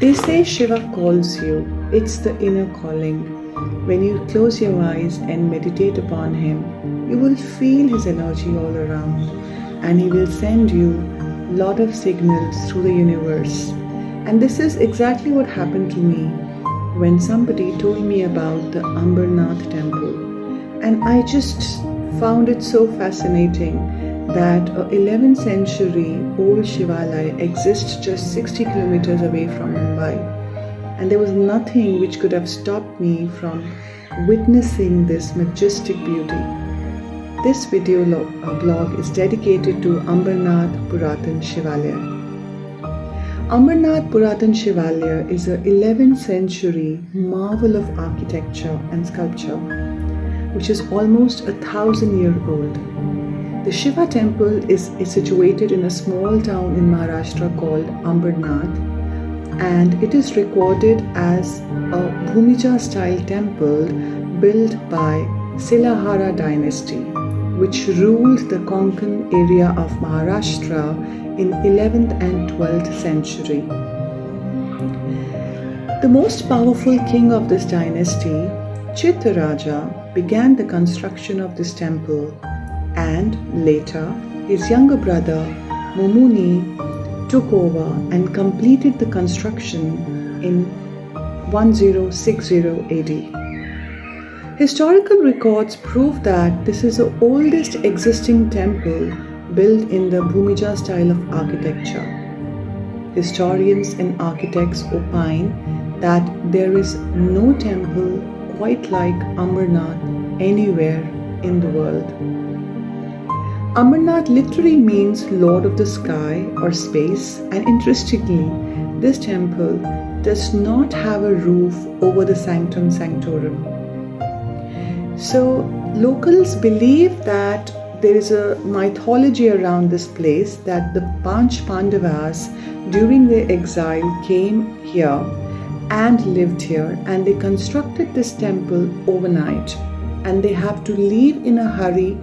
They say Shiva calls you. It's the inner calling. When you close your eyes and meditate upon him, you will feel his energy all around, and he will send you a lot of signals through the universe. And this is exactly what happened to me when somebody told me about the Ambernath temple. And I just found it so fascinating that a 11th century old Shivalaya exists just 60 kilometers away from Mumbai. And there was nothing which could have stopped me from witnessing this majestic beauty. This video blog is dedicated to Ambernath Puratan Shivalaya. Ambernath Puratan Shivalaya is a 11th century marvel of architecture and sculpture, which is almost 1,000-year-old. The Shiva temple is situated in a small town in Maharashtra called Ambernath, and it is recorded as a Bhumija style temple built by Silahara dynasty, which ruled the Konkan area of Maharashtra in 11th and 12th century. The most powerful king of this dynasty, Chittaraja, began the construction of this temple, and later his younger brother Mumuni took over and completed the construction in 1060 AD. Historical records prove that this is the oldest existing temple built in the Bhumija style of architecture. Historians and architects opine that there is no temple quite like Ambernath anywhere in the world. Ambernath literally means Lord of the Sky or Space, and interestingly, this temple does not have a roof over the sanctum sanctorum. So locals believe that there is a mythology around this place, that the Panch Pandavas during their exile came here and lived here, and they constructed this temple overnight, and they have to leave in a hurry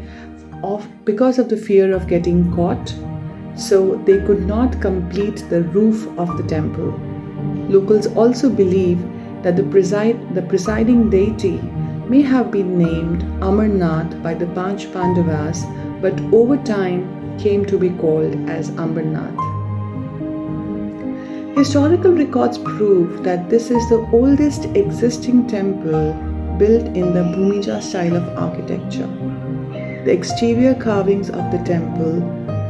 because of the fear of getting caught, so they could not complete the roof of the temple. Locals also believe that the presiding deity may have been named Amarnath by the Panch Pandavas, but over time came to be called as Ambernath. Historical records prove that this is the oldest existing temple built in the Bhumija style of architecture. The exterior carvings of the temple,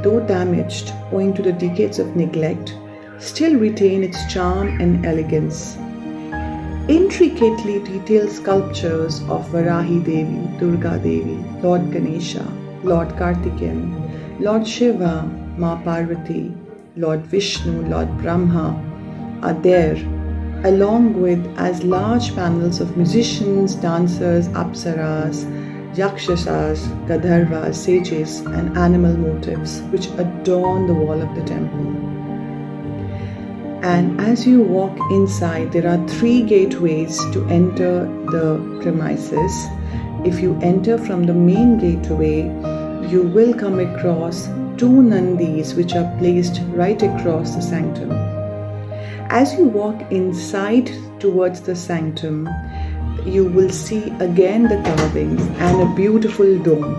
though damaged owing to the decades of neglect, still retain its charm and elegance. Intricately detailed sculptures of Varahi Devi, Durga Devi, Lord Ganesha, Lord Kartikeyan, Lord Shiva, Ma Parvati, Lord Vishnu, Lord Brahma are there, along with as large panels of musicians, dancers, apsaras, yakshasas, gadharvas, sages, and animal motifs which adorn the wall of the temple. And as you walk inside, there are 3 gateways to enter the premises. If you enter from the main gateway, you will come across 2 Nandis which are placed right across the sanctum. As you walk inside towards the sanctum, you will see again the carvings and a beautiful dome.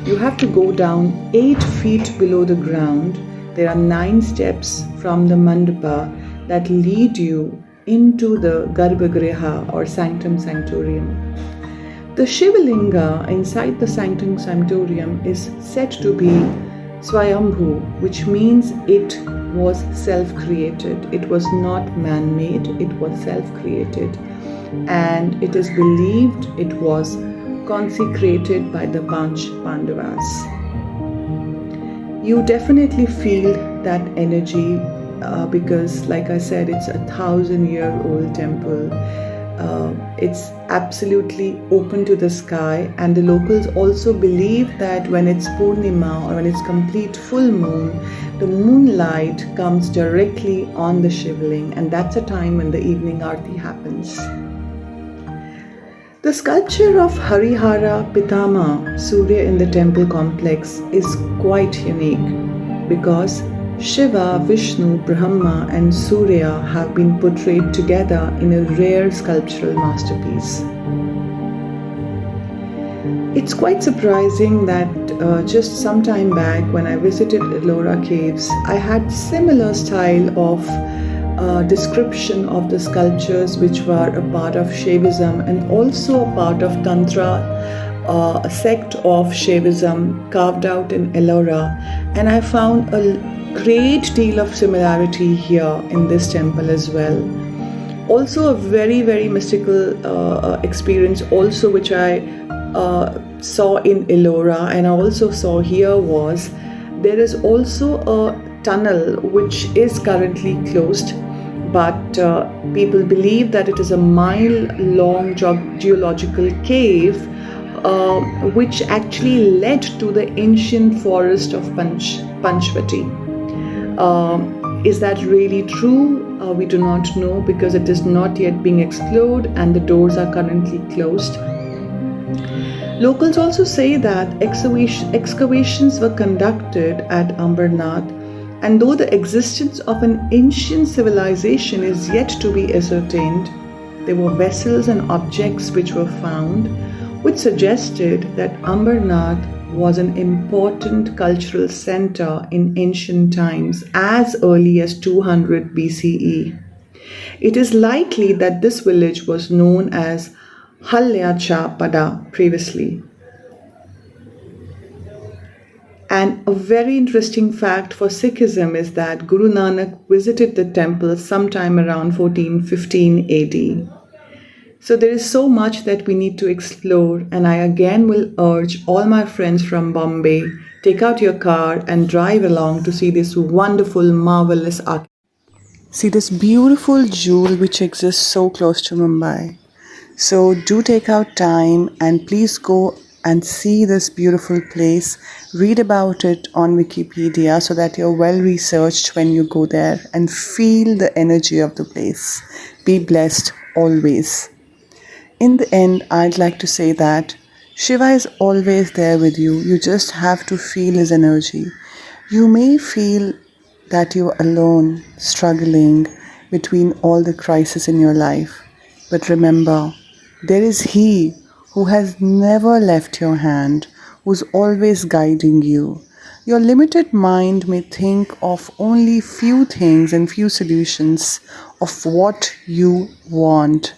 You have to go down 8 feet below the ground. There are 9 steps from the mandapa that lead you into the Garbhagriha or sanctum sanctorium. The Shiva Linga inside the sanctum sanctorium is said to be Swayambhu, which means it was self-created. It was not man-made, it was self-created. And it is believed it was consecrated by the Panch Pandavas. You definitely feel that energy because, like I said, it's a 1,000-year-old temple. It's absolutely open to the sky, and the locals also believe that when it's Purnima or when it's complete full moon, the moonlight comes directly on the Shivling, and that's a time when the evening arti happens. The sculpture of Harihara Pitama Surya in the temple complex is quite unique because Shiva, Vishnu, Brahma, and Surya have been portrayed together in a rare sculptural masterpiece. It's quite surprising that just some time back when I visited Ellora Caves, I had similar style of description of the sculptures which were a part of Shaivism and also a part of Tantra, a sect of Shaivism carved out in Ellora, and I found a great deal of similarity here in this temple as well. Also a very very mystical experience also which I saw in Ellora and I also saw here was there is also a tunnel which is currently closed, but people believe that it is a mile-long geological cave which actually led to the ancient forest of Panchvati. Is that really true? We do not know because it is not yet being explored and the doors are currently closed. Locals also say that excavations were conducted at Ambernath, and though the existence of an ancient civilization is yet to be ascertained, there were vessels and objects which were found, which suggested that Ambernath was an important cultural center in ancient times as early as 200 BCE. It is likely that this village was known as Halyachapada previously. And a very interesting fact for Sikhism is that Guru Nanak visited the temple sometime around 1415 AD. So there is so much that we need to explore, and I again will urge all my friends from Bombay, take out your car and drive along to see this wonderful, marvelous architecture. See this beautiful jewel which exists so close to Mumbai. So do take out time and please go and see this beautiful place. Read about it on Wikipedia so that you're well researched when you go there and feel the energy of the place. Be blessed always. In the end, I'd like to say that Shiva is always there with you. You just have to feel his energy. You may feel that you're alone, struggling between all the crises in your life. But remember, there is He who has never left your hand, who's always guiding you. Your limited mind may think of only few things and few solutions of what you want,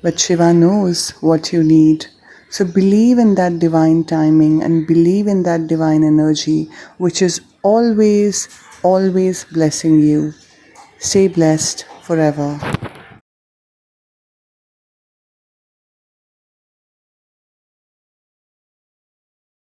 but Shiva knows what you need. So believe in that divine timing and believe in that divine energy, which is always, always blessing you. Stay blessed forever.